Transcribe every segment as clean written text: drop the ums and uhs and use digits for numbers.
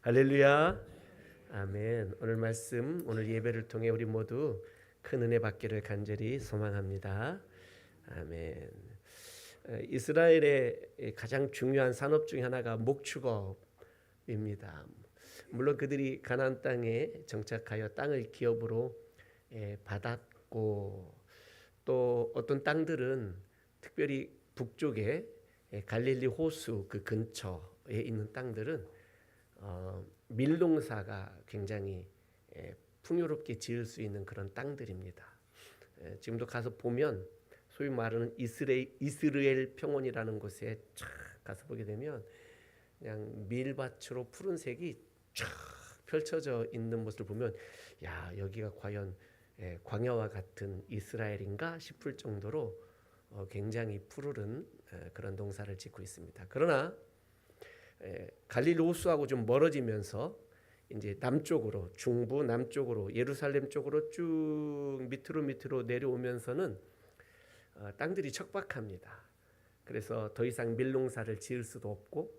할렐루야. 아멘. 오늘 말씀, 오늘 예배를 통해 우리 모두 큰 은혜 받기를 간절히 소망합니다. 아멘. 이스라엘의 가장 중요한 산업 중 하나가 목축업입니다. 물론 그들이 가나안 땅에 정착하여 땅을 기업으로 받았고, 또 어떤 땅들은 특별히 북쪽에 갈릴리 호수 그 근처에 있는 땅들은 밀농사가 굉장히 풍요롭게 지을 수 있는 그런 땅들입니다. 지금도 가서 보면 소위 말하는 이스라엘 평원이라는 곳에 쫙 가서 보게 되면 그냥 밀밭으로 푸른색이 쫙 펼쳐져 있는 모습을 보면 야, 여기가 과연 광야와 같은 이스라엘인가 싶을 정도로 굉장히 푸르른 그런 농사를 짓고 있습니다. 그러나 갈릴리 호수하고 좀 멀어지면서 이제 남쪽으로, 중부 남쪽으로, 예루살렘 쪽으로 쭉 밑으로 내려오면서는 땅들이 척박합니다. 그래서 더 이상 밀농사를 지을 수도 없고,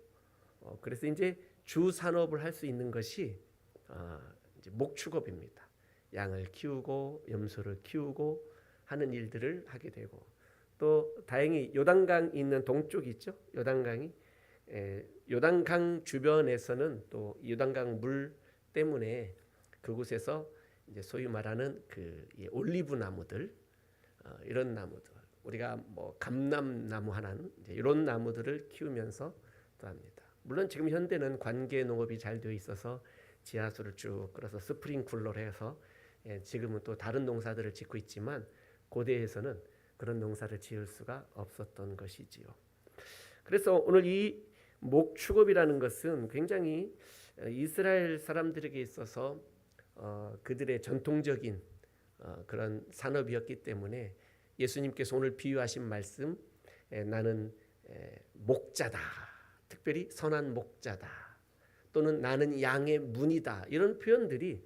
그래서 이제 주 산업을 할 수 있는 것이 이제 목축업입니다. 양을 키우고 염소를 키우고 하는 일들을 하게 되고, 또 다행히 요단강 있는 동쪽이 있죠. 요단강이 요단강 주변에서는 또 요단강 물 때문에 그곳에서 이제 소위 말하는 그 올리브 나무들, 이런 나무들, 우리가 뭐 감람나무 하나는 이런 나무들을 키우면서 또 합니다. 물론 지금 현대는 관계 농업이 잘 되어 있어서 지하수를 쭉 끌어서 스프링쿨러를 해서 지금은 또 다른 농사들을 짓고 있지만 고대에서는 그런 농사를 지을 수가 없었던 것이지요. 그래서 오늘 이 목축업이라는 것은 굉장히 이스라엘 사람들에게 있어서 그들의 전통적인 그런 산업이었기 때문에 예수님께서 오늘 비유하신 말씀, 나는 목자다, 특별히 선한 목자다, 또는 나는 양의 문이다, 이런 표현들이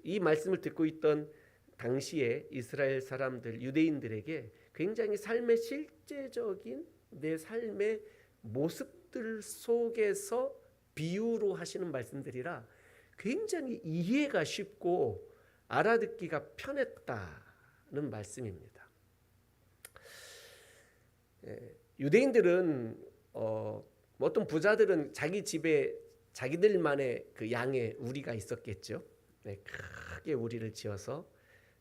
이 말씀을 듣고 있던 당시에 이스라엘 사람들, 유대인들에게 굉장히 삶의 실제적인 내 삶의 모습들 속에서 비유로 하시는 말씀들이라 굉장히 이해가 쉽고 알아듣기가 편했다는 말씀입니다. 유대인들은 어떤 부자들은 자기 집에 자기들만의 그 양의 우리가 있었겠죠. 크게 우리를 지어서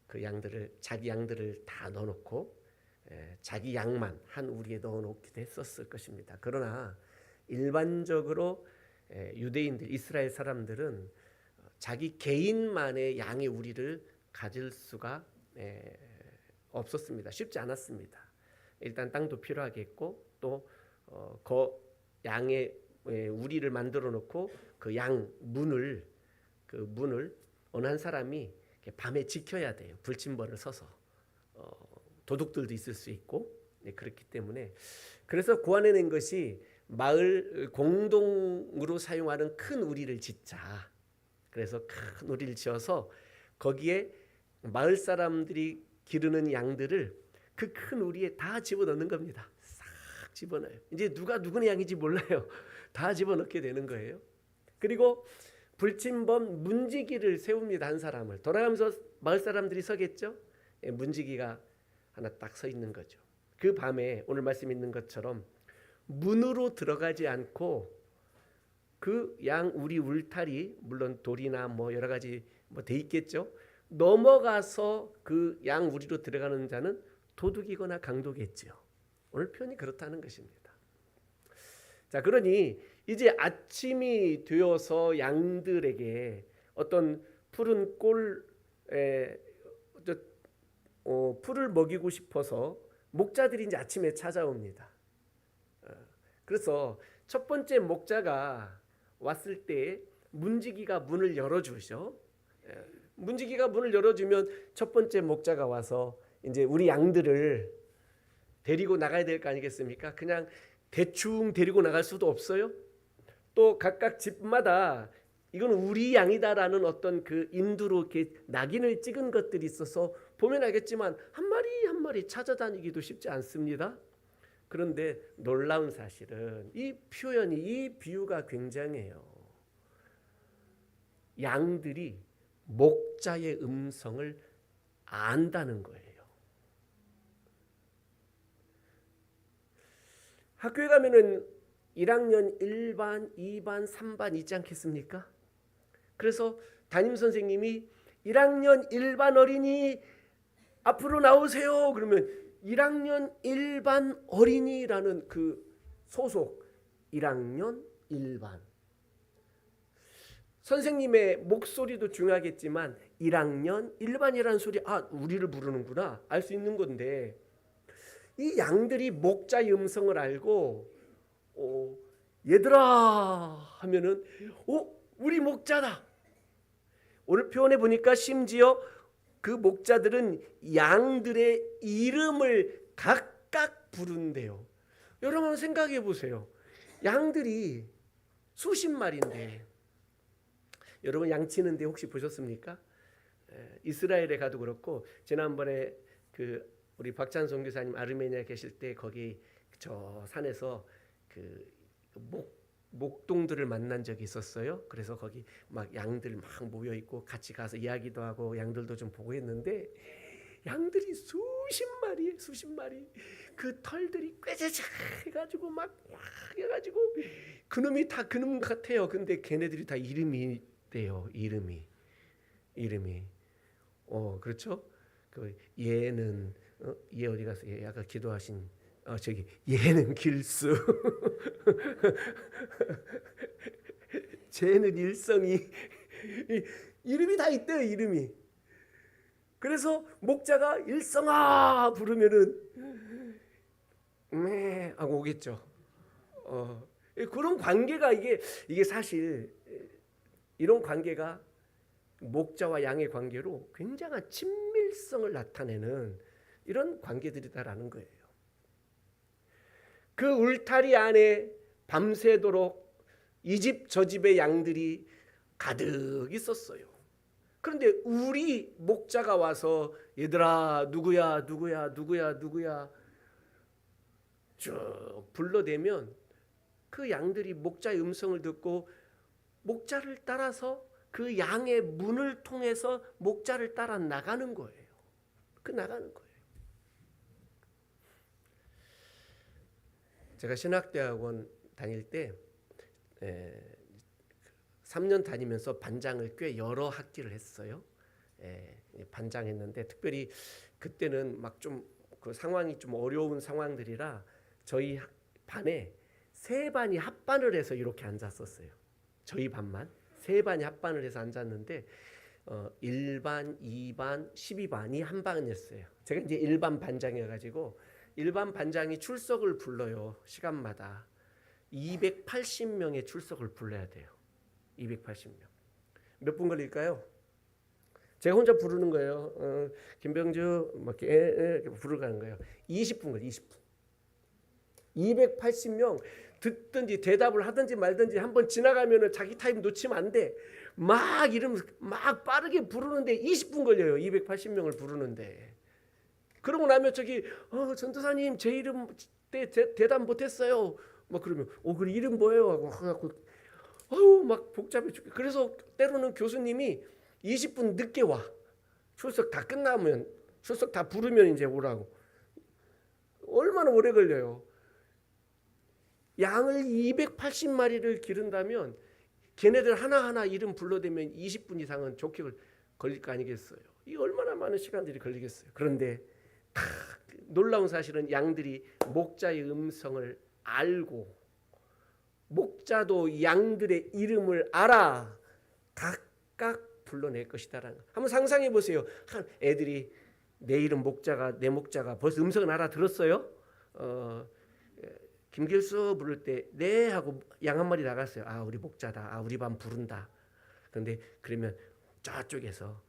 그 양들을, 자기 양들을 다 넣어놓고 자기 양만 한 우리에 넣어놓기도 했었을 것입니다. 그러나 일반적으로 유대인들, 이스라엘 사람들은 자기 개인만의 양의 우리를 가질 수가 없었습니다. 쉽지 않았습니다. 일단 땅도 필요하겠고, 또 양의 우리를 만들어 놓고 그 양 문을 어느 한 사람이 밤에 지켜야 돼요. 불침번을 서서. 도둑들도 있을 수 있고, 그렇기 때문에 그래서 고안해낸 것이 마을 공동으로 사용하는 큰 우리를 짓자. 그래서 큰 우리를 지어서 거기에 마을 사람들이 기르는 양들을 그 큰 우리에 다 집어넣는 겁니다. 싹 집어넣어요. 이제 누가 누구의 양인지 몰라요. 다 집어넣게 되는 거예요. 그리고 불침범 문지기를 세웁니다. 한 사람을 돌아가면서 마을 사람들이 서겠죠. 문지기가 하나 딱 서 있는 거죠. 그 밤에 오늘 말씀 있는 것처럼 문으로 들어가지 않고 그 양 우리 울타리, 물론 돌이나 뭐 여러 가지 뭐 돼 있겠죠. 넘어가서 그 양 우리로 들어가는 자는 도둑이거나 강도겠죠. 오늘 표현이 그렇다는 것입니다. 자, 그러니 이제 아침이 되어서 양들에게 어떤 푸른 풀을 먹이고 싶어서 목자들이 이제 아침에 찾아옵니다. 그래서 첫 번째 목자가 왔을 때 문지기가 문을 열어주죠. 문지기가 문을 열어주면 첫 번째 목자가 와서 이제 우리 양들을 데리고 나가야 될 거 아니겠습니까? 그냥 대충 데리고 나갈 수도 없어요. 또 각각 집마다 이건 우리 양이다라는 어떤 그 인두로 이렇게 낙인을 찍은 것들이 있어서 보면 알겠지만 한 마리 한 마리 찾아다니기도 쉽지 않습니다. 그런데 놀라운 사실은 이 표현이, 이 비유가 굉장해요. 양들이 목자의 음성을 안다는 거예요. 학교에 가면은 1학년 1반, 2반, 3반 있지 않겠습니까? 그래서 담임 선생님이 1학년 1반 어린이 앞으로 나오세요. 그러면 1학년 1반 어린이라는 그 소속 1학년 1반. 선생님의 목소리도 중요하겠지만 1학년 1반이라는 소리, 우리를 부르는구나 알 수 있는 건데, 이 양들이 목자의 음성을 알고 얘들아 하면은 우리 목자다. 오늘 표현해 보니까 심지어 그 목자들은 양들의 이름을 각각 부른대요. 여러분 생각해 보세요. 양들이 수십 마리인데, 여러분 양치는데 혹시 보셨습니까? 이스라엘에 가도 그렇고, 지난번에 그 우리 박찬 선교사님 아르메니아 계실 때 거기 저 산에서 그 목동들을 만난 적이 있었어요. 그래서 거기 막 양들 막 모여 있고 같이 가서 이야기도 하고 양들도 좀 보고 했는데, 양들이 수십 마리 그 털들이 꾀재작 해가지고 막 해가지고 그놈이 다 그놈 같아요. 근데 걔네들이 다 이름이 돼요. 이름이 그렇죠? 그 얘는 얘 어디 갔어? 얘 아까 기도하신 저기 얘는 길수 쟤는 일성이 이름이 다 있대요. 이름이. 그래서 목자가 일성아 부르면은 하고 오겠죠. 그런 관계가 이게 사실 이런 관계가 목자와 양의 관계로 굉장한 친밀성을 나타내는 이런 관계들이다라는 거예요. 그 울타리 안에 밤새도록 이 집 저 집의 양들이 가득 있었어요. 그런데 우리 목자가 와서 얘들아 누구야 쭉 불러대면 그 양들이 목자의 음성을 듣고 목자를 따라서 그 양의 문을 통해서 목자를 따라 나가는 거예요. 나가는 거예요. 제가 신학대학원 다닐 때 3년 다니면서 반장을 꽤 여러 학기를 했어요. 반장했는데 특별히 그때는 막 좀 그 상황이 좀 어려운 상황들이라 저희 반에 세 반이 합반을 해서 이렇게 앉았었어요. 저희 반만 세 반이 합반을 해서 앉았는데 1반, 2반, 12반이 한 반이었어요. 제가 이제 1반 반장이어가지고 1반 반장이 출석을 불러요. 시간마다 280명의 출석을 불러야 돼요. 280명. 몇 분 걸릴까요? 제가 혼자 부르는 거예요. 김병주 막 이렇게 부르는 거예요. 20분 걸려. 20분. 280명 듣든지 대답을 하든지 말든지 한번 지나가면은 자기 타임 놓치면 안 돼. 막 이름 막 빠르게 부르는데 20분 걸려요. 280명을 부르는데. 그러고 나면 저기 전도사님 제 이름 때 대답 못했어요. 막 그러면 그래 이름 뭐예요? 하고 막 복잡해 죽게. 그래서 때로는 교수님이 20분 늦게 와. 출석 다 끝나면 출석 다 부르면 이제 오라고. 얼마나 오래 걸려요. 양을 280마리를 기른다면 걔네들 하나하나 이름 불러대면 20분 이상은 좋게 걸릴 거 아니겠어요. 이 얼마나 많은 시간들이 걸리겠어요. 그런데 놀라운 사실은 양들이 목자의 음성을 알고 목자도 양들의 이름을 알아 각각 불러낼 것이다라는 거. 한번 상상해 보세요. 애들이 내 이름 내 목자가 벌써 음성을 알아들었어요. 김길수 부를 때 네 하고 양 한 마리 나갔어요. 우리 목자다. 우리 반 부른다. 그런데 그러면 저쪽에서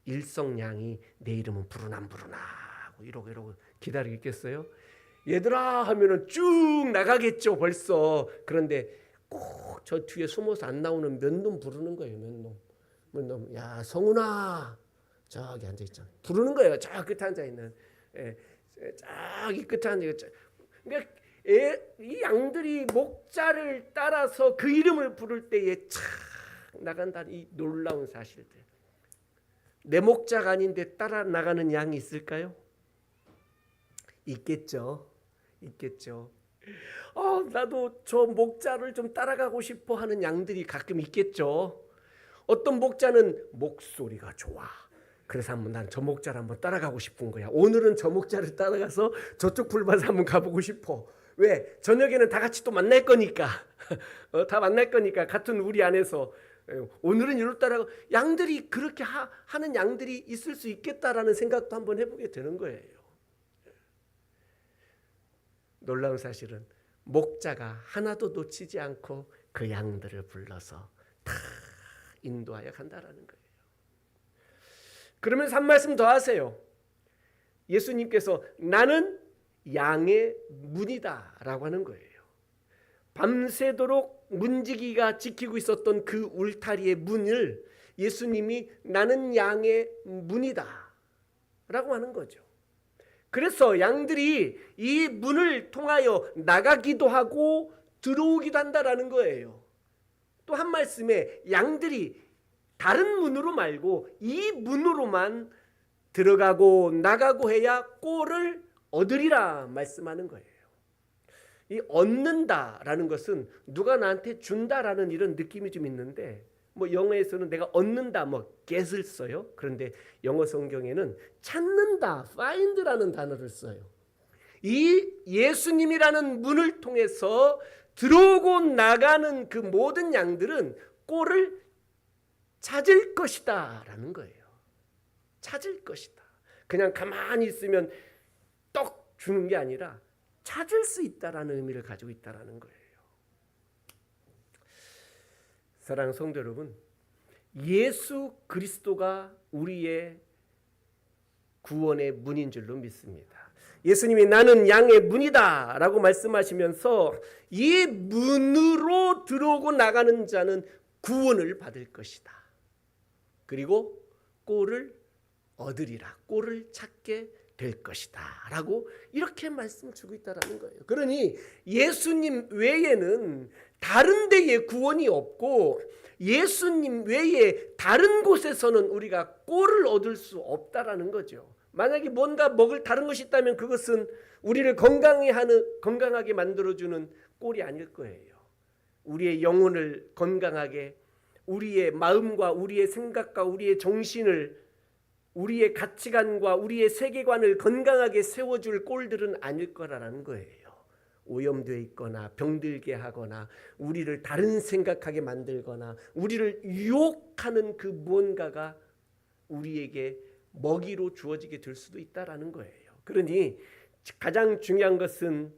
일성양이 내 이름은 부르나 안 부르나 하고 이러고 기다리고 있겠어요? 얘들아 하면은 쭉 나가겠죠 벌써. 그런데 꼭 저 뒤에 숨어서 안 나오는 몇 놈 부르는 거예요. 몇 놈. 야 성훈아 저기 앉아 있잖아. 부르는 거예요. 저 끝에 앉아 있는. 저기 끝에 앉아 있죠. 그러니까 이 양들이 목자를 따라서 그 이름을 부를 때에 참 나간다는 이 놀라운 사실들. 내 목자가 아닌데 따라 나가는 양이 있을까요? 있겠죠. 있겠죠. 나도 저 목자를 좀 따라가고 싶어 하는 양들이 가끔 있겠죠. 어떤 목자는 목소리가 좋아. 그래서 난 저 목자를 한번 따라가고 싶은 거야. 오늘은 저 목자를 따라가서 저쪽 풀밭에 한번 가보고 싶어. 왜? 저녁에는 다 같이 또 만날 거니까. 다 만날 거니까 같은 우리 안에서 오늘은 이를 따라가. 양들이 그렇게 하는 양들이 있을 수 있겠다라는 생각도 한번 해보게 되는 거예요. 놀라운 사실은 목자가 하나도 놓치지 않고 그 양들을 불러서 다 인도하여 간다라는 거예요. 그러면서 한 말씀 더 하세요. 예수님께서 나는 양의 문이다 라고 하는 거예요. 밤새도록 문지기가 지키고 있었던 그 울타리의 문을 예수님이 나는 양의 문이다 라고 하는 거죠. 그래서 양들이 이 문을 통하여 나가기도 하고 들어오기도 한다라는 거예요. 또 한 말씀에 양들이 다른 문으로 말고 이 문으로만 들어가고 나가고 해야 꼴을 얻으리라 말씀하는 거예요. 이 얻는다라는 것은 누가 나한테 준다라는 이런 느낌이 좀 있는데 영어에서는 내가 얻는다 get을 써요. 그런데 영어 성경에는 찾는다 find라는 단어를 써요. 이 예수님이라는 문을 통해서 들어오고 나가는 그 모든 양들은 꼴을 찾을 것이다 라는 거예요. 찾을 것이다. 그냥 가만히 있으면 떡 주는 게 아니라 찾을 수 있다라는 의미를 가지고 있다라는 거예요. 사랑하는 성도 여러분, 예수 그리스도가 우리의 구원의 문인 줄로 믿습니다. 예수님이 나는 양의 문이다 라고 말씀하시면서 이 문으로 들어오고 나가는 자는 구원을 받을 것이다. 그리고 꼴을 얻으리라. 꼴을 찾게 될 것이다 라고 이렇게 말씀 주고 있다는 거예요. 그러니 예수님 외에는 다른 데에 구원이 없고 예수님 외에 다른 곳에서는 우리가 꼴을 얻을 수 없다라는 거죠. 만약에 뭔가 먹을 다른 것이 있다면 그것은 우리를 건강하게 만들어주는 꼴이 아닐 거예요. 우리의 영혼을 건강하게, 우리의 마음과 우리의 생각과 우리의 정신을, 우리의 가치관과 우리의 세계관을 건강하게 세워줄 꼴들은 아닐 거라는 거예요. 오염되어 있거나 병들게 하거나 우리를 다른 생각하게 만들거나 우리를 유혹하는 그 무언가가 우리에게 먹이로 주어지게 될 수도 있다라는 거예요. 그러니 가장 중요한 것은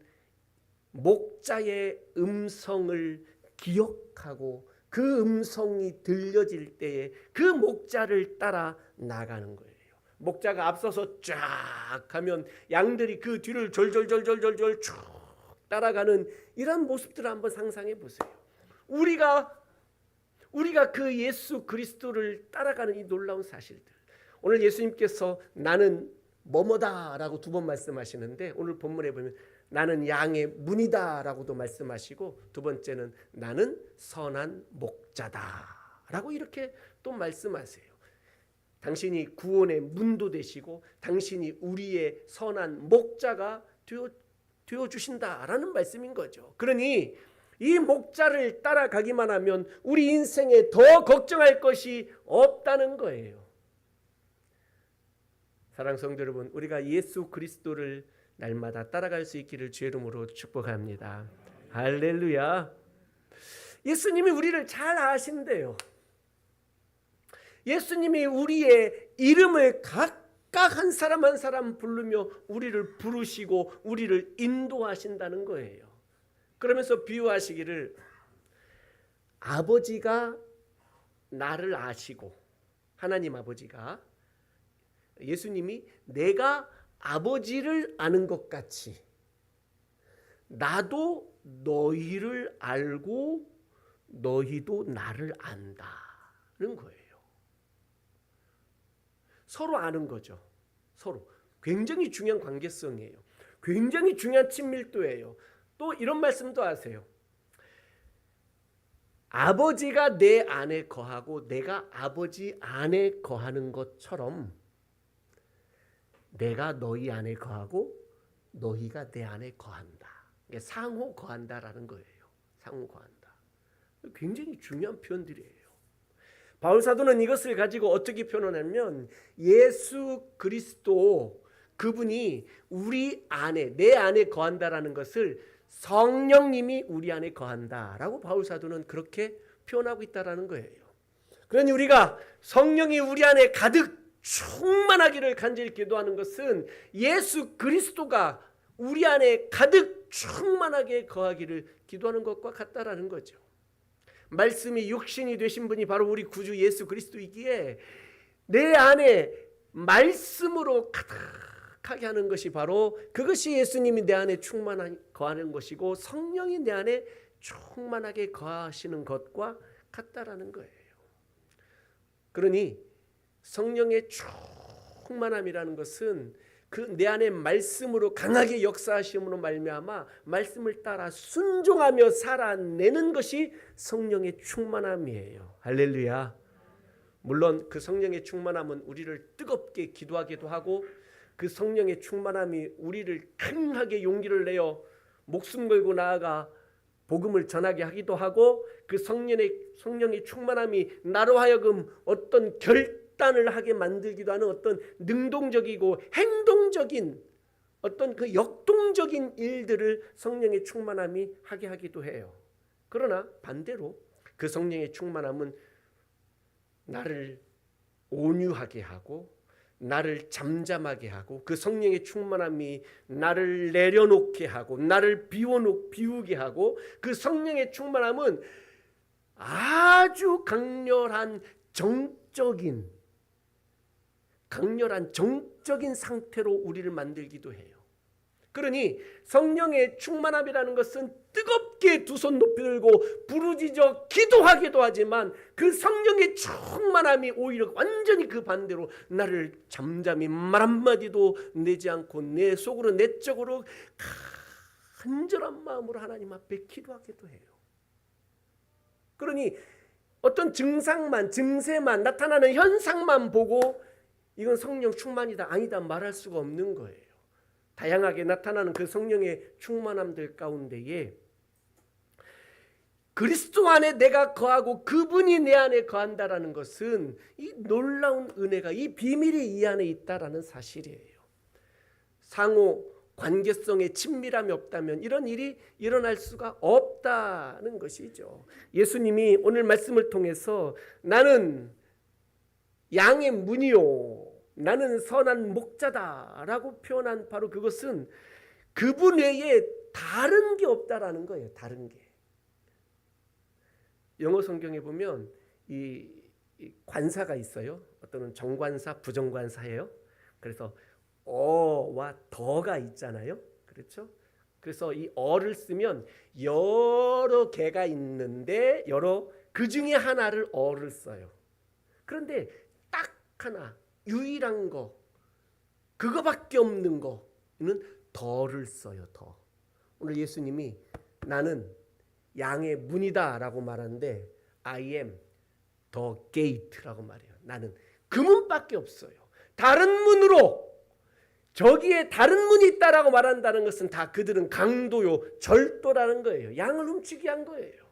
목자의 음성을 기억하고 그 음성이 들려질 때에 그 목자를 따라 나가는 거예요. 목자가 앞서서 쫙 가면 양들이 그 뒤를 졸졸졸졸졸졸 쭉 따라가는 이런 모습들을 한번 상상해 보세요. 우리가 그 예수 그리스도를 따라가는 이 놀라운 사실들. 오늘 예수님께서 나는 뭐뭐다라고 두 번 말씀하시는데 오늘 본문에 보면 나는 양의 문이다라고도 말씀하시고 두 번째는 나는 선한 목자다라고 이렇게 또 말씀하세요. 당신이 구원의 문도 되시고 당신이 우리의 선한 목자가 되어 주신다라는 말씀인 거죠. 그러니 이 목자를 따라가기만 하면 우리 인생에 더 걱정할 것이 없다는 거예요. 사랑하는 성도 여러분, 우리가 예수 그리스도를 날마다 따라갈 수 있기를 주의 이름으로 축복합니다. 할렐루야. 예수님이 우리를 잘 아신대요. 예수님이 우리의 이름을 각각 한 사람 한 사람 부르며 우리를 부르시고 우리를 인도하신다는 거예요. 그러면서 비유하시기를 아버지가 나를 아시고 하나님 아버지가 예수님이 내가 아버지를 아는 것 같이 나도 너희를 알고 너희도 나를 안다는 거예요. 서로 아는 거죠. 서로. 굉장히 중요한 관계성이에요. 굉장히 중요한 친밀도예요. 또 이런 말씀도 하세요. 아버지가 내 안에 거하고 내가 아버지 안에 거하는 것처럼 내가 너희 안에 거하고 너희가 내 안에 거한다. 상호 거한다라는 거예요. 상호 거한다. 굉장히 중요한 표현들이에요. 바울 사도는 이것을 가지고 어떻게 표현하냐면 예수 그리스도 그분이 우리 안에 내 안에 거한다라는 것을 성령님이 우리 안에 거한다라고 바울 사도는 그렇게 표현하고 있다라는 거예요. 그러니 우리가 성령이 우리 안에 가득 충만하기를 간절히 기도하는 것은 예수 그리스도가 우리 안에 가득 충만하게 거하기를 기도하는 것과 같다라는 거죠. 말씀이 육신이 되신 분이 바로 우리 구주 예수 그리스도이기에 내 안에 말씀으로 가득하게 하는 것이 바로 그것이 예수님이 내 안에 충만하게 거하는 것이고 성령이 내 안에 충만하게 거하시는 것과 같다라는 거예요. 그러니 성령의 충만함이라는 것은 그 내 안에 말씀으로 강하게 역사하심으로 말미암아 말씀을 따라 순종하며 살아내는 것이 성령의 충만함이에요. 할렐루야. 물론 그 성령의 충만함은 우리를 뜨겁게 기도하기도 하고 그 성령의 충만함이 우리를 강하게 용기를 내어 목숨 걸고 나아가 복음을 전하게 하기도 하고 그 성령의 충만함이 나로 하여금 어떤 결단을 하게 만들기도 하는 어떤 능동적이고 행동적인 어떤 그 역동적인 일들을 성령의 충만함이 하게 하기도 해요. 그러나 반대로 그 성령의 충만함은 나를 온유하게 하고 나를 잠잠하게 하고 그 성령의 충만함이 나를 내려놓게 하고 나를 비우게 하고 그 성령의 충만함은 아주 강렬한 정적인 상태로 우리를 만들기도 해요. 그러니 성령의 충만함이라는 것은 뜨겁게 두 손 높이 들고 부르짖어 기도하기도 하지만 그 성령의 충만함이 오히려 완전히 그 반대로 나를 잠잠히 말 한마디도 내지 않고 내 속으로 내적으로 간절한 마음으로 하나님 앞에 기도하기도 해요. 그러니 어떤 증세만 나타나는 현상만 보고 이건 성령 충만이다 아니다 말할 수가 없는 거예요. 다양하게 나타나는 그 성령의 충만함들 가운데에 그리스도 안에 내가 거하고 그분이 내 안에 거한다라는 것은 이 놀라운 은혜가 이 비밀이 이 안에 있다라는 사실이에요. 상호 관계성의 친밀함이 없다면 이런 일이 일어날 수가 없다는 것이죠. 예수님이 오늘 말씀을 통해서 나는 양의 문이요 나는 선한 목자다라고 표현한 바로 그것은 그분 외에 다른 게 없다라는 거예요. 다른 게. 영어 성경에 보면 이 관사가 있어요. 어떤 정관사, 부정관사예요. 그래서 어와 더가 있잖아요. 그렇죠? 그래서 이 어를 쓰면 여러 개가 있는데 그 중에 하나를 어를 써요. 그런데 딱 하나 유일한 거 그거밖에 없는 거는 더를 써요. 더. 오늘 예수님이 나는 양의 문이다 라고 말하는데 I am the gate라고 말해요. 나는 그 문밖에 없어요. 다른 문으로 저기에 다른 문이 있다라고 말한다는 것은 다 그들은 강도요 절도라는 거예요. 양을 훔치게 한 거예요.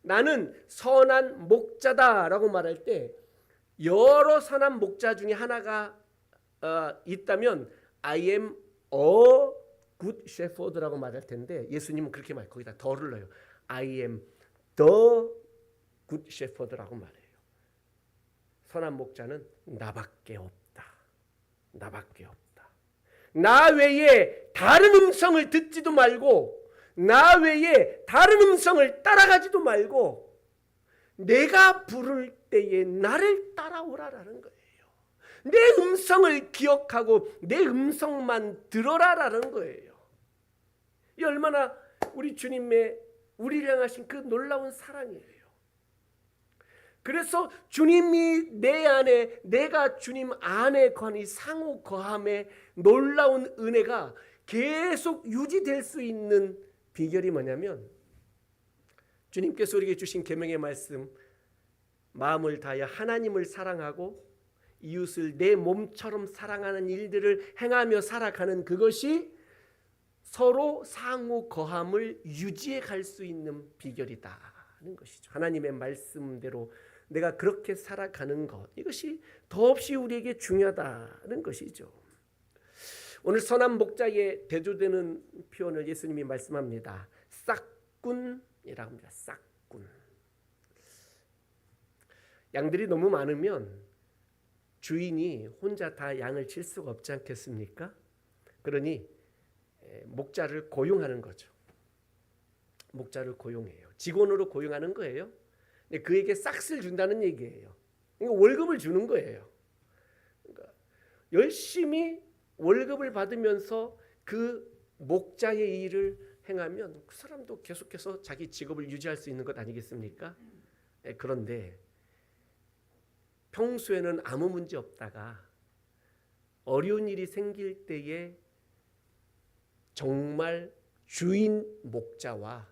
나는 선한 목자다라고 말할 때 여러 선한 목자 중에 하나가 있다면 I am a good shepherd라고 말할 텐데 예수님은 그렇게 말해요. 거기다 더를 넣어요. I am the good shepherd라고 말해요. 선한 목자는 나밖에 없다. 나밖에 없다. 나 외에 다른 음성을 듣지도 말고 나 외에 다른 음성을 따라가지도 말고 내가 부를 때에 나를 따라오라라는 거예요. 내 음성을 기억하고 내 음성만 들어라라는 거예요. 이 얼마나 우리 주님의 우리를 향하신 그 놀라운 사랑이에요. 그래서 주님이 내 안에 내가 주님 안에 거한 이 상호 거함의 놀라운 은혜가 계속 유지될 수 있는 비결이 뭐냐면 주님께서 우리에게 주신 계명의 말씀, 마음을 다하여 하나님을 사랑하고 이웃을 내 몸처럼 사랑하는 일들을 행하며 살아가는 그것이 서로 상호 거함을 유지해 갈 수 있는 비결이다는 것이죠. 하나님의 말씀대로 내가 그렇게 살아가는 것, 이것이 더없이 우리에게 중요하다는 것이죠. 오늘 선한 목자에 대조되는 표현을 예수님이 말씀합니다. 싹꾼이라고 합니다. 싹꾼. 양들이 너무 많으면 주인이 혼자 다 양을 칠 수가 없지 않겠습니까? 그러니 목자를 고용하는 거죠. 목자를 고용해요. 직원으로 고용하는 거예요. 근데 그에게 싹스를 준다는 얘기예요. 그러니까 월급을 주는 거예요. 그러니까 열심히 월급을 받으면서 그 목자의 일을 행하면 그 사람도 계속해서 자기 직업을 유지할 수 있는 것 아니겠습니까? 그런데 평소에는 아무 문제 없다가 어려운 일이 생길 때에 정말 주인 목자와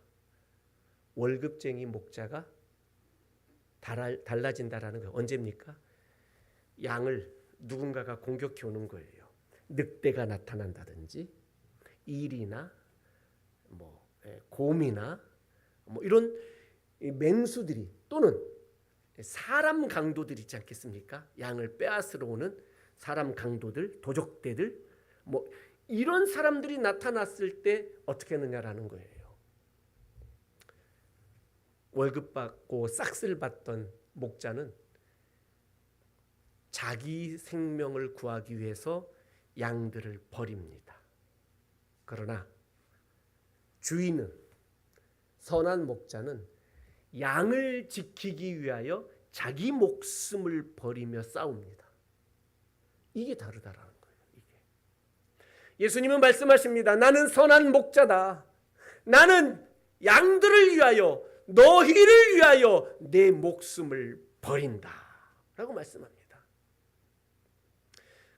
월급쟁이 목자가 달라진다라는 거예요. 언제입니까? 양을 누군가가 공격해 오는 거예요. 늑대가 나타난다든지 일이나 곰이나 이런 맹수들이 또는 사람 강도들 있지 않겠습니까? 양을 빼앗으러 오는 사람 강도들, 도적대들 이런 사람들이 나타났을 때 어떻게 하느냐라는 거예요. 월급 받고 싹스를 받던 목자는 자기 생명을 구하기 위해서 양들을 버립니다. 그러나 주인은, 선한 목자는 양을 지키기 위하여 자기 목숨을 버리며 싸웁니다. 이게 다르다라는 거예요. 예수님은 말씀하십니다. 나는 선한 목자다. 나는 양들을 위하여, 너희를 위하여 내 목숨을 버린다 라고 말씀합니다.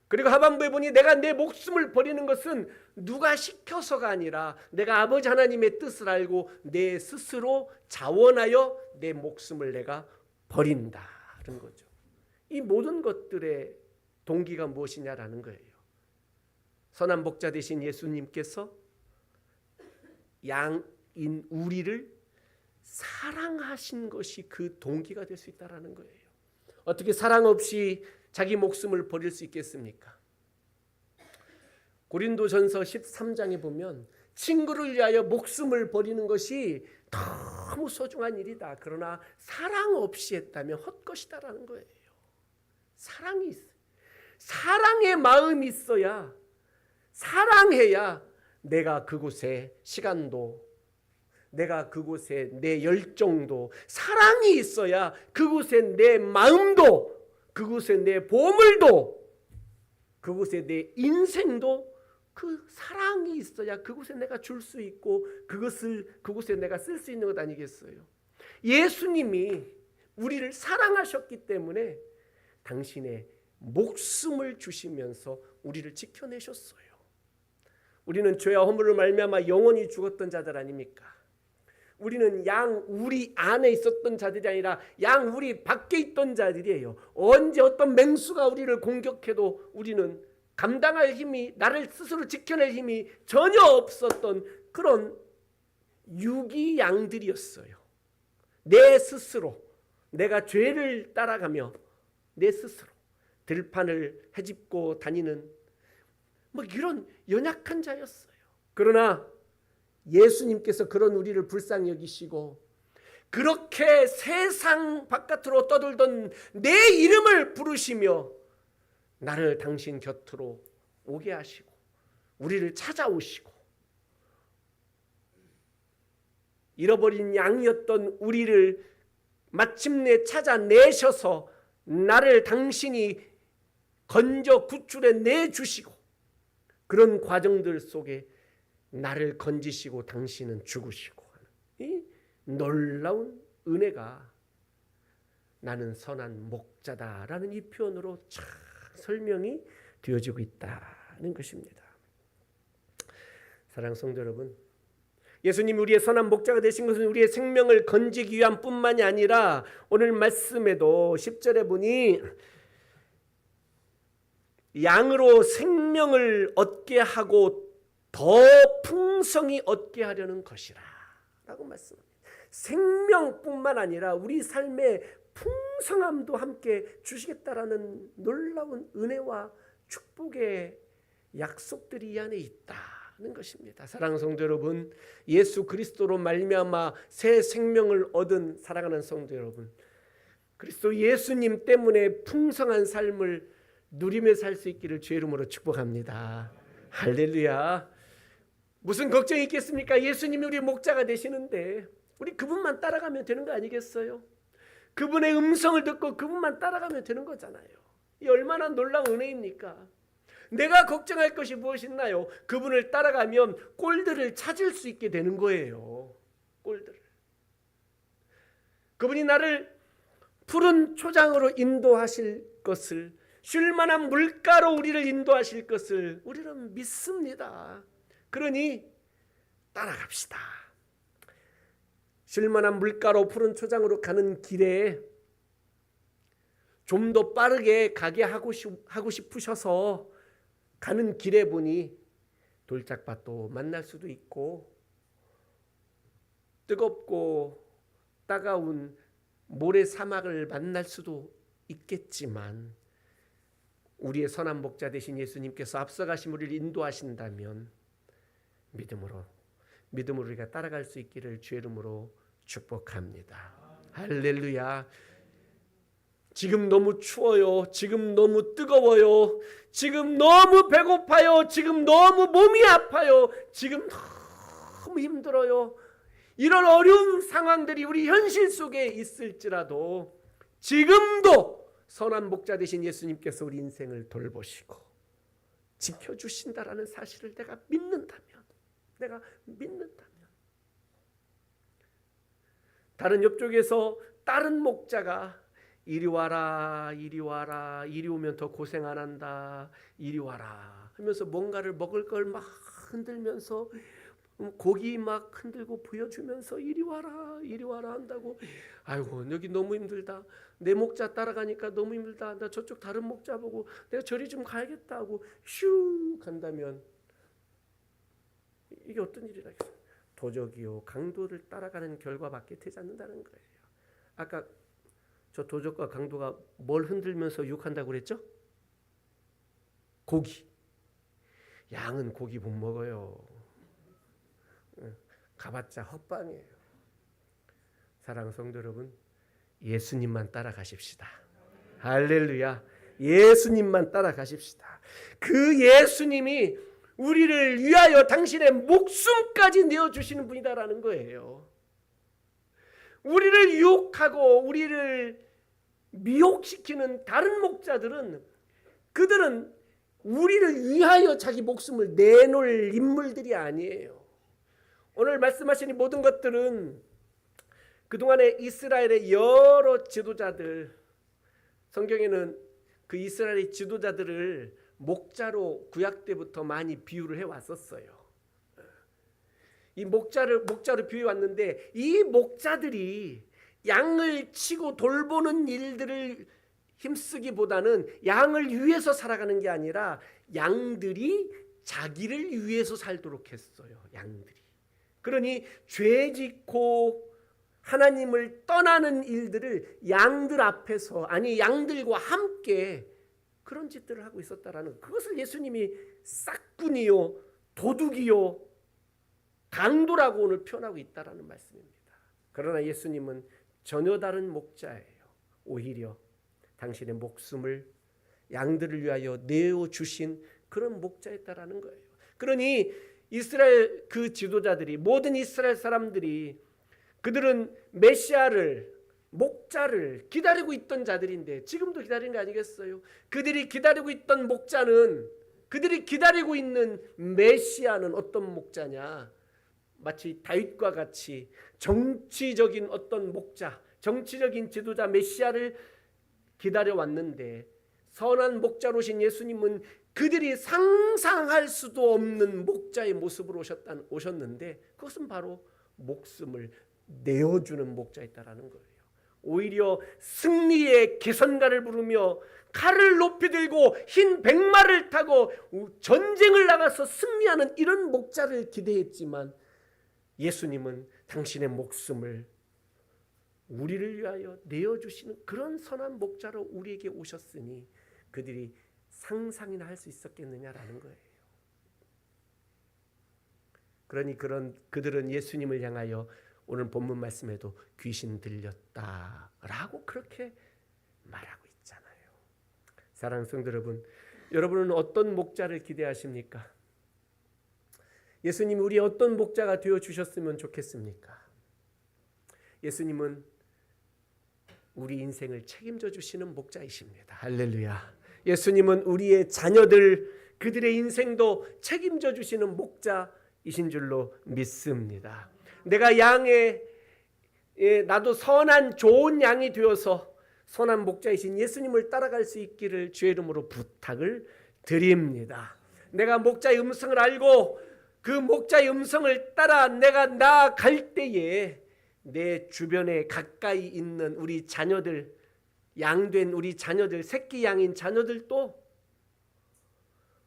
그리고 하반부에 보니 내가 내 목숨을 버리는 것은 누가 시켜서가 아니라 내가 아버지 하나님의 뜻을 알고 내 스스로 자원하여 내 목숨을 내가 버린다는 거죠. 이 모든 것들의 동기가 무엇이냐라는 거예요. 선한 목자 되신 예수님께서 양인 우리를 사랑하신 것이 그 동기가 될 수 있다는 거예요. 어떻게 사랑 없이 자기 목숨을 버릴 수 있겠습니까? 고린도전서 13장에 보면 친구를 위하여 목숨을 버리는 것이 너무 소중한 일이다. 그러나 사랑 없이 했다면 헛것이다라는 거예요. 사랑이 있어요. 사랑의 마음이 있어야, 사랑해야 내가 그곳에 시간도, 내가 그곳에 내 열정도, 사랑이 있어야 그곳에 내 마음도, 그곳에 내 보물도, 그곳에 내 인생도 그 사랑이 있어야 그곳에 내가 줄 수 있고 그곳에 내가 쓸 수 있는 것 아니겠어요? 예수님이 우리를 사랑하셨기 때문에 당신의 목숨을 주시면서 우리를 지켜내셨어요. 우리는 죄와 허물로 말미암아 영원히 죽었던 자들 아닙니까? 우리는 양 우리 안에 있었던 자들이 아니라 양 우리 밖에 있던 자들이에요. 언제 어떤 맹수가 우리를 공격해도 우리는 감당할 힘이, 나를 스스로 지켜낼 힘이 전혀 없었던 그런 유기 양들이었어요. 내 스스로, 내가 죄를 따라가며 내 스스로 들판을 헤집고 다니는 이런 연약한 자였어요. 그러나 예수님께서 그런 우리를 불쌍히 여기시고 그렇게 세상 바깥으로 떠돌던 내 이름을 부르시며 나를 당신 곁으로 오게 하시고 우리를 찾아오시고 잃어버린 양이었던 우리를 마침내 찾아내셔서 나를 당신이 건져 구출해 내주시고 그런 과정들 속에 나를 건지시고 당신은 죽으시고 하는 이 놀라운 은혜가 나는 선한 목자다라는 이 표현으로 참 설명이 되어지고 있다는 것입니다. 사랑하는 성도 여러분, 예수님이 우리의 선한 목자가 되신 것은 우리의 생명을 건지기 위함 뿐만이 아니라 오늘 말씀에도 10절에 보니 양으로 생명을 얻게 하고 더 풍성히 얻게 하려는 것이라 라고 말씀합니다. 생명뿐만 아니라 우리 삶의 풍성함도 함께 주시겠다라는 놀라운 은혜와 축복의 약속들이 이 안에 있다는 것입니다. 사랑하는 성도 여러분, 예수 그리스도로 말미암아 새 생명을 얻은 사랑하는 성도 여러분, 그리스도 예수님 때문에 풍성한 삶을 누리며 살 수 있기를 주의 이름으로 축복합니다. 할렐루야. 무슨 걱정이 있겠습니까? 예수님이 우리 목자가 되시는데 우리 그분만 따라가면 되는 거 아니겠어요? 그분의 음성을 듣고 그분만 따라가면 되는 거잖아요. 이 얼마나 놀라운 은혜입니까? 내가 걱정할 것이 무엇이나요? 그분을 따라가면 꼴들을 찾을 수 있게 되는 거예요. 꼴들을. 그분이 나를 푸른 초장으로 인도하실 것을, 쉴만한 물가로 우리를 인도하실 것을 우리는 믿습니다. 그러니 따라갑시다. 쉴만한 물가로 푸른 초장으로 가는 길에 좀 더 빠르게 가게 하고 싶으셔서 가는 길에 보니 돌짝밭도 만날 수도 있고 뜨겁고 따가운 모래 사막을 만날 수도 있겠지만 우리의 선한 목자 되신 예수님께서 앞서가신 우리를 인도하신다면 믿음으로 우리가 따라갈 수 있기를 주의 이름으로 축복합니다. 할렐루야. 지금 너무 추워요. 지금 너무 뜨거워요. 지금 너무 배고파요. 지금 너무 몸이 아파요. 지금 너무 힘들어요. 이런 어려운 상황들이 우리 현실 속에 있을지라도 지금도 선한 목자 되신 예수님께서 우리 인생을 돌보시고 지켜주신다라는 사실을 내가 믿는다면, 다른 옆쪽에서 다른 목자가 이리 와라, 이리 와라, 이리 오면 더 고생 안 한다, 이리 와라 하면서 뭔가를 먹을 걸 막 흔들면서 고기 막 흔들고 보여주면서 이리 와라, 이리 와라 한다고. 아이고 여기 너무 힘들다, 내 목자 따라가니까 너무 힘들다, 나 저쪽 다른 목자 보고 내가 저리 좀 가야겠다 하고 슉 간다면 이게 어떤 일이라겠어요? 도적이요 강도를 따라가는 결과밖에 되지 않는다는 거예요. 아까 저 도적과 강도가 뭘 흔들면서 유혹한다고 그랬죠? 고기. 양은 고기 못 먹어요. 가봤자 헛방이에요. 사랑하는 성도 여러분, 예수님만 따라가십시다. 할렐루야. 예수님만 따라가십시다. 그 예수님이 우리를 위하여 당신의 목숨까지 내어주시는 분이다라는 거예요. 우리를 유혹하고 우리를 미혹시키는 다른 목자들은, 그들은 우리를 위하여 자기 목숨을 내놓을 인물들이 아니에요. 오늘 말씀하신 이 모든 것들은 그동안에 이스라엘의 여러 지도자들, 성경에는 그 이스라엘의 지도자들을 목자로 구약 때부터 많이 비유를 해왔었어요. 이 목자로 비유해 왔는데, 이 목자들이 양을 치고 돌보는 일들을 힘쓰기보다는 양을 위해서 살아가는 게 아니라 양들이 자기를 위해서 살도록 했어요. 양들이. 그러니 죄 짓고 하나님을 떠나는 일들을 양들 앞에서, 아니 양들과 함께 그런 짓들을 하고 있었다라는, 그것을 예수님이 싹군이요 도둑이요 강도라고 오늘 표현하고 있다라는 말씀입니다. 그러나 예수님은 전혀 다른 목자예요. 오히려 당신의 목숨을 양들을 위하여 내어주신 그런 목자였다라는 거예요. 그러니 이스라엘 그 지도자들이, 모든 이스라엘 사람들이, 그들은 메시아를, 목자를 기다리고 있던 자들인데 지금도 기다리는 거 아니겠어요? 그들이 기다리고 있던 목자는, 그들이 기다리고 있는 메시아는 어떤 목자냐? 마치 다윗과 같이 정치적인 어떤 목자, 정치적인 지도자 메시아를 기다려왔는데 선한 목자로 오신 예수님은 그들이 상상할 수도 없는 목자의 모습으로 오셨는데 그것은 바로 목숨을 내어주는 목자였다라는 거예요. 오히려 승리의 개선가를 부르며 칼을 높이 들고 흰 백마를 타고 전쟁을 나가서 승리하는 이런 목자를 기대했지만 예수님은 당신의 목숨을 우리를 위하여 내어주시는 그런 선한 목자로 우리에게 오셨으니 그들이 상상이나 할 수 있었겠느냐라는 거예요. 그러니 그들은 예수님을 향하여 오늘 본문 말씀에도 귀신 들렸다라고 그렇게 말하고 있잖아요. 사랑하는 성도 여러분, 여러분은 어떤 목자를 기대하십니까? 예수님이 우리의 어떤 목자가 되어주셨으면 좋겠습니까? 예수님은 우리 인생을 책임져 주시는 목자이십니다. 할렐루야. 예수님은 우리의 자녀들, 그들의 인생도 책임져 주시는 목자이신 줄로 믿습니다. 내가 나도 선한 좋은 양이 되어서 선한 목자이신 예수님을 따라갈 수 있기를 주의 이름으로 부탁을 드립니다. 내가 목자의 음성을 알고 그 목자의 음성을 따라 내가 나아갈 때에 내 주변에 가까이 있는 우리 자녀들, 양된 우리 자녀들, 새끼 양인 자녀들도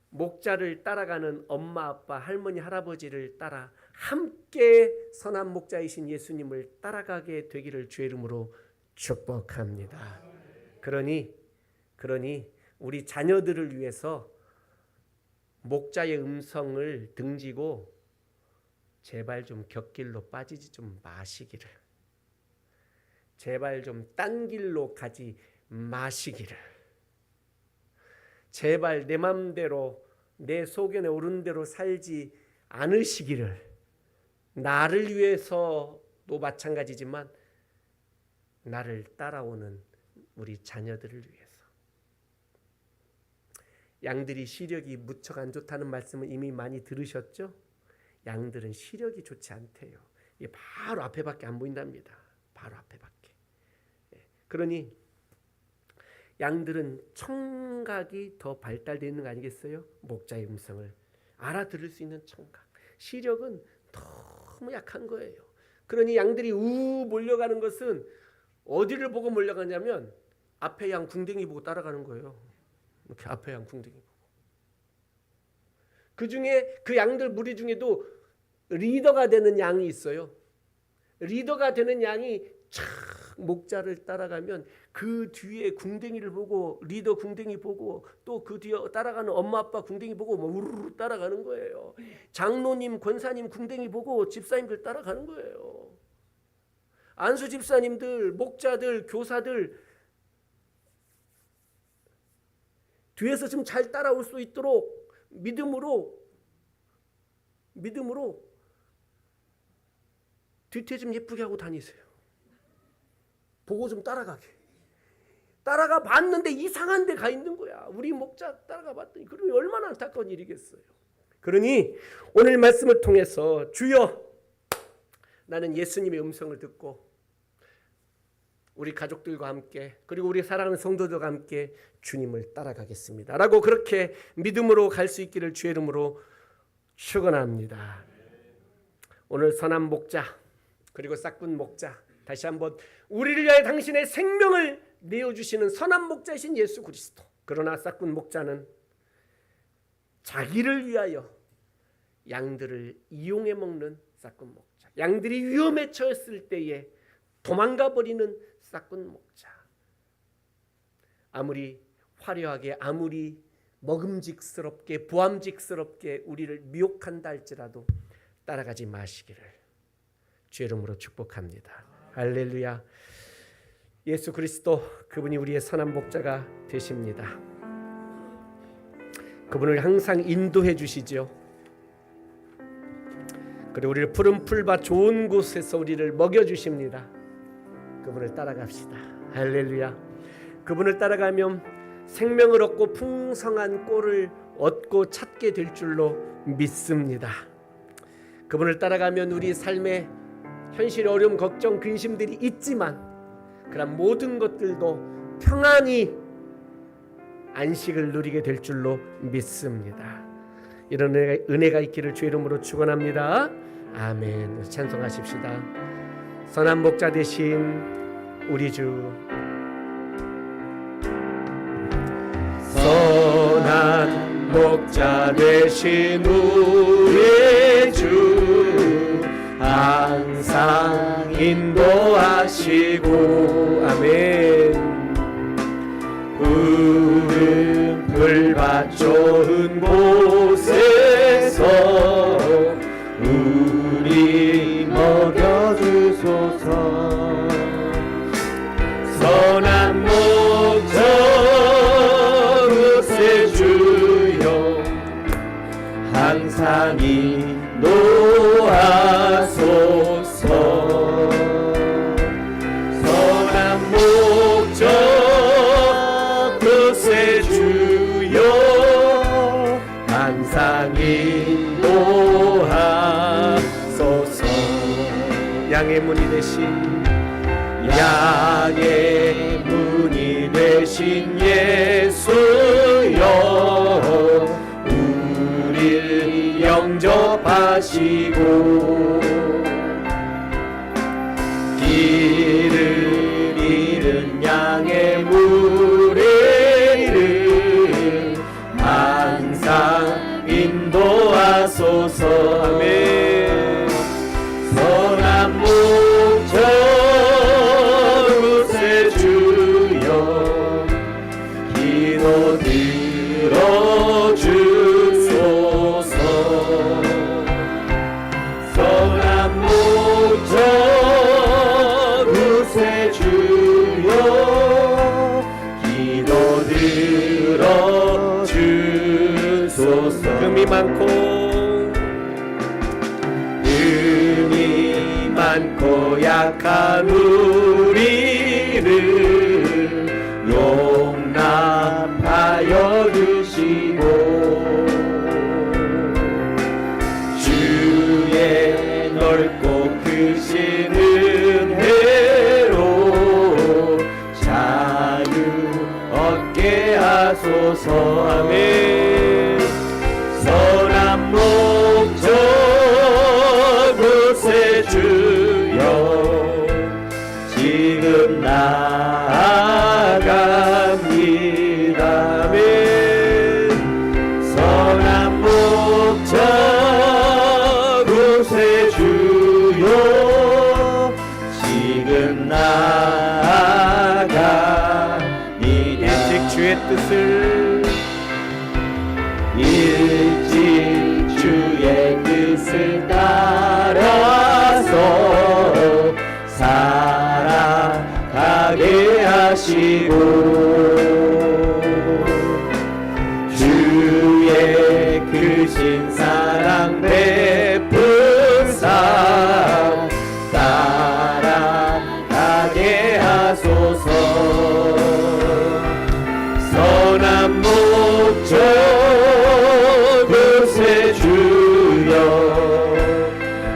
목자를 따라가는 엄마, 아빠, 할머니, 할아버지를 따라 함께 선한 목자이신 예수님을 따라가게 되기를 주의 이름으로 축복합니다. 그러니 우리 자녀들을 위해서 목자의 음성을 등지고 제발 좀 곁길로 빠지지 좀 마시기를, 제발 좀 딴 길로 가지 마시기를, 제발 내 맘대로 내 소견에 오른 대로 살지 않으시기를, 나를 위해서도 마찬가지지만 나를 따라오는 우리 자녀들을 위해서. 양들이 시력이 무척 안 좋다는 말씀을 이미 많이 들으셨죠? 양들은 시력이 좋지 않대요. 이게 바로 앞에밖에 안 보인답니다. 바로 앞에밖에. 그러니 양들은 청각이 더 발달되어 있는 거 아니겠어요? 목자의 음성을 알아들을 수 있는 청각. 시력은 너무 약한 거예요. 그러니 양들이 몰려가는 것은 어디를 보고 몰려가냐면 앞에 양 궁뎅이 보고 따라가는 거예요. 이렇게 앞에 양 궁뎅이 보고. 그 중에 그 양들 무리 중에도 리더가 되는 양이 있어요. 리더가 되는 양이 촥 목자를 따라가면 그 뒤에 궁뎅이를 보고, 리더 궁뎅이 보고, 또 그 뒤에 따라가는 엄마 아빠 궁뎅이 보고 우르르 따라가는 거예요. 장로님, 권사님 궁뎅이 보고 집사님들 따라가는 거예요. 안수 집사님들, 목자들, 교사들 뒤에서 좀 잘 따라올 수 있도록 믿음으로 뒤태 좀 예쁘게 하고 다니세요. 보고 좀 따라가게. 따라가 봤는데 이상한 데 가 있는 거야. 우리 목자 따라가 봤더니 그러면 얼마나 안타까운 일이겠어요. 그러니 오늘 말씀을 통해서 주여, 나는 예수님의 음성을 듣고 우리 가족들과 함께, 그리고 우리 사랑하는 성도들과 함께 주님을 따라가겠습니다 라고 그렇게 믿음으로 갈 수 있기를 주의 이름으로 축원합니다. 오늘 선한 목자 그리고 싹군 목자, 다시 한번 우리를 위하여 당신의 생명을 내어주시는 선한 목자이신 예수 그리스도. 그러나 싹군 목자는 자기를 위하여 양들을 이용해 먹는 싹군 목자, 양들이 위험에 처했을 때에 도망가 버리는 싹군 목자. 아무리 화려하게, 아무리 먹음직스럽게, 부함직스럽게 우리를 미혹한다 할지라도 따라가지 마시기를 주의 이름으로 축복합니다. 할렐루야. 예수 그리스도, 그분이 우리의 선한 목자가 되십니다. 그분을 항상 인도해 주시죠. 그리고 우리를 푸른 풀밭 좋은 곳에서 우리를 먹여 주십니다. 그분을 따라갑시다. 할렐루야. 그분을 따라가면 생명을 얻고 풍성한 꼴을 얻고 찾게 될 줄로 믿습니다. 그분을 따라가면 우리 삶에 현실의 어려움, 걱정, 근심들이 있지만 그런 모든 것들도 평안히 안식을 누리게 될 줄로 믿습니다. 이런 은혜가 있기를 주의 이름으로 축원합니다. 아멘. 찬송하십시다. 선한 목자 되신 우리 주, 선한 목자 되신 우리 주, 항상 인도하시고 아멘. 푸른 풀밭 좋은 곳에서 우리 먹여주소서. 선한 목자 구세주여, 항상 인도하소서. 선한 목자 구세주여, 항상 인도하소서. 양의 문이 되신, 양의 문이 되신 예수여, 우리를 영접하시고 길을 잃은 양의 무리를 항상 인도하소서. 아멘. 선한 목자 구세주여, 기도 들어주소서. 선한 목자 구세주여, 기도 들어주소서. 금이 많고 약한 우리를 용납하여 주시고 주의 넓고 크신 은혜로 자유 얻게 하소서. 아멘. 선한 목자 구세주여, 지금 나아갑니다. 아멘. 선한 목자 구세주여, 지금 나아갑니다. 일찍 주의 뜻을, 일찍 주의 뜻을 따라서 살아가게 하시고 주의 크신 사랑 베푸사 따라가게 하소서. 선한 목자 구세주여,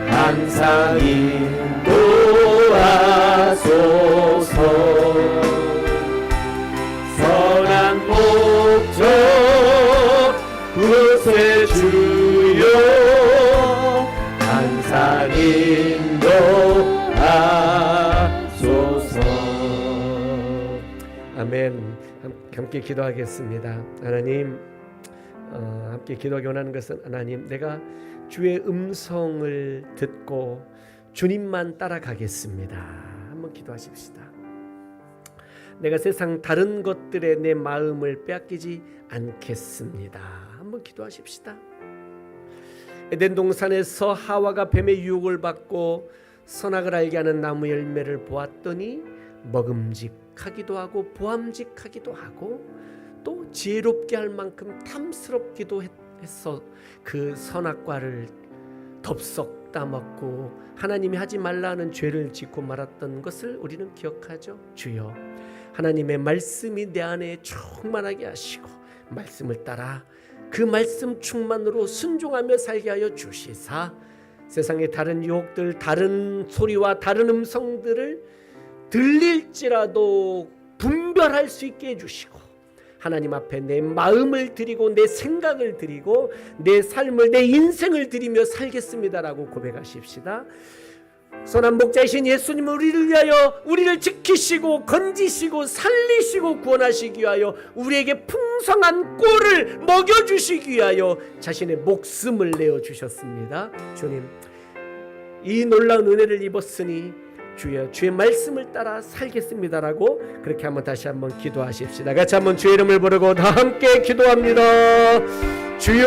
항상 인도하소서. 선한 목자 구세주여, 항상 인도하소서. 아멘. 함께 기도하겠습니다. 하나님, 함께 기도하기 원하는 것은, 하나님, 내가 주의 음성을 듣고 주님만 따라가겠습니다. 한번 기도하십시다. 내가 세상 다른 것들에 내 마음을 빼앗기지 않겠습니다. 한번 기도하십시다. 에덴 동산에서 하와가 뱀의 유혹을 받고 선악을 알게 하는 나무 열매를 보았더니 먹음직하기도 하고 보암직하기도 하고 또 지혜롭게 할 만큼 탐스럽기도 했어. 그 선악과를 덥석 따먹고 하나님이 하지 말라는 죄를 짓고 말았던 것을 우리는 기억하죠. 주여, 하나님의 말씀이 내 안에 충만하게 하시고 말씀을 따라 그 말씀 충만으로 순종하며 살게 하여 주시사 세상의 다른 유혹들, 다른 소리와 다른 음성들을 들릴지라도 분별할 수 있게 해주시고 하나님 앞에 내 마음을 드리고 내 생각을 드리고 내 삶을 내 인생을 드리며 살겠습니다라고 고백하십시다. 선한 목자이신 예수님은 우리를 위하여 우리를 지키시고 건지시고 살리시고 구원하시기 위하여 우리에게 풍성한 꼴을 먹여주시기 위하여 자신의 목숨을 내어주셨습니다. 주님, 이 놀라운 은혜를 입었으니 주여 주의 말씀을 따라 살겠습니다라고 그렇게 한번 다시 한번 기도하십시다. 같이 한번 주의 이름을 부르고 다 함께 기도합니다. 주여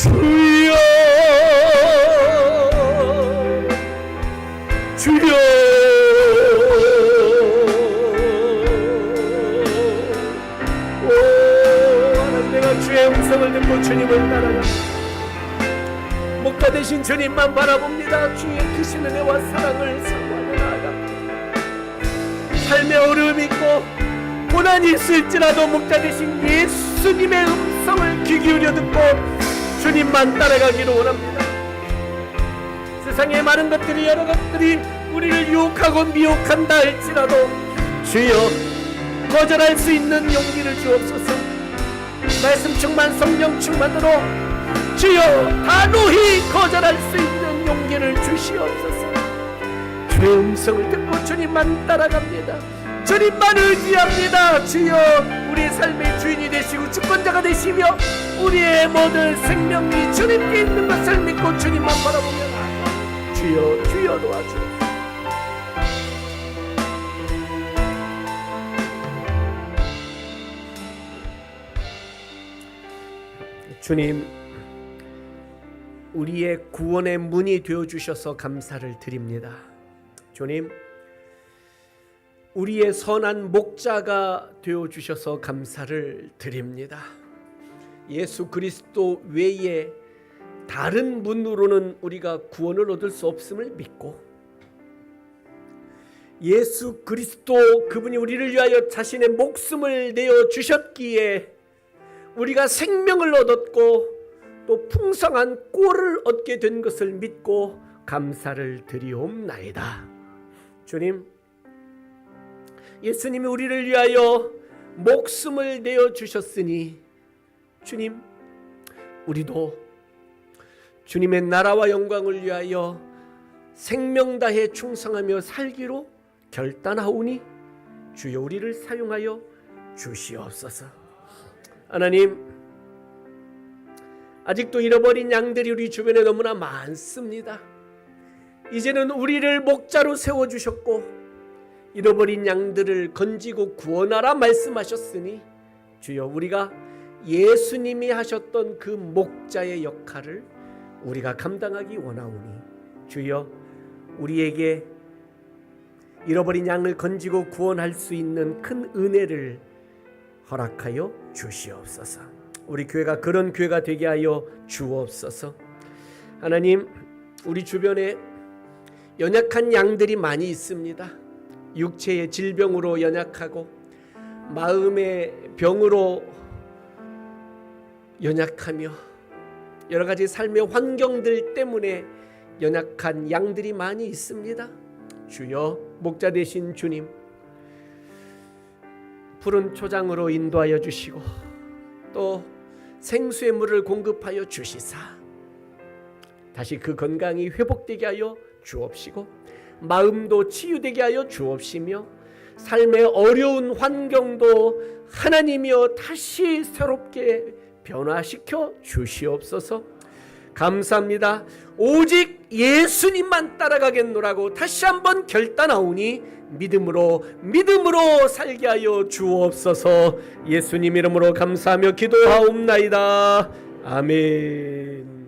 주여 주여 오 하나님, 내가 주의 음성을 듣고 주님을 따라가 목자 되신 주님만 바라봅니다. 주의 크신 은혜와 사랑을 사모하며 나아갑니다. 삶의 어려움이 있고 고난이 있을지라도 목자 되신 예수님의 음성을 귀 기울여 듣고 주님만 따라가기를 원합니다. 세상의 많은 것들이 여러 것들이 우리를 유혹하고 미혹한다 할지라도 주여 거절할 수 있는 용기를 주옵소서. 말씀 충만 성령 충만으로 주여 단호히 거절할 수 있는 용기를 주시옵소서. 주의 음성을 듣고 주님만 따라갑니다. 주님만 의지합니다. 주여 우리의 삶의 주인이 되시고 주권자가 되시며 우리의 모든 생명이 주님께 있는 것을 믿고 주님만 바라보며 나아가 주여 주여 도와주옵소서. 주님, 우리의 구원의 문이 되어주셔서 감사를 드립니다. 주님, 우리의 선한 목자가 되어주셔서 감사를 드립니다. 예수 그리스도 외에 다른 문으로는 우리가 구원을 얻을 수 없음을 믿고 예수 그리스도 그분이 우리를 위하여 자신의 목숨을 내어주셨기에 우리가 생명을 얻었고 또 풍성한 꼴을 얻게 된 것을 믿고 감사를 드리옵나이다. 주님, 예수님이 우리를 위하여 목숨을 내어주셨으니 주님, 우리도 주님의 나라와 영광을 위하여 생명 다해 충성하며 살기로 결단하오니 주여 우리를 사용하여 주시옵소서. 하나님, 아직도 잃어버린 양들이 우리 주변에 너무나 많습니다. 이제는 우리를 목자로 세워주셨고 잃어버린 양들을 건지고 구원하라 말씀하셨으니 주여 우리가 예수님이 하셨던 그 목자의 역할을 우리가 감당하기 원하오니 주여 우리에게 잃어버린 양을 건지고 구원할 수 있는 큰 은혜를 허락하여 주시옵소서. 우리 교회가 그런 교회가 되게 하여 주옵소서. 하나님, 우리 주변에 연약한 양들이 많이 있습니다. 육체의 질병으로 연약하고 마음의 병으로 연약하며 여러 가지 삶의 환경들 때문에 연약한 양들이 많이 있습니다. 주여, 목자 되신 주님, 푸른 초장으로 인도하여 주시고 또 생수의 물을 공급하여 주시사 다시 그 건강이 회복되게 하여 주옵시고 마음도 치유되게 하여 주옵시며 삶의 어려운 환경도 하나님이여 다시 새롭게 변화시켜 주시옵소서. 감사합니다. 오직 예수님만 따라가겠노라고 다시 한번 결단하오니 믿음으로 살게 하여 주옵소서. 예수님 이름으로 감사하며 기도하옵나이다. 아멘.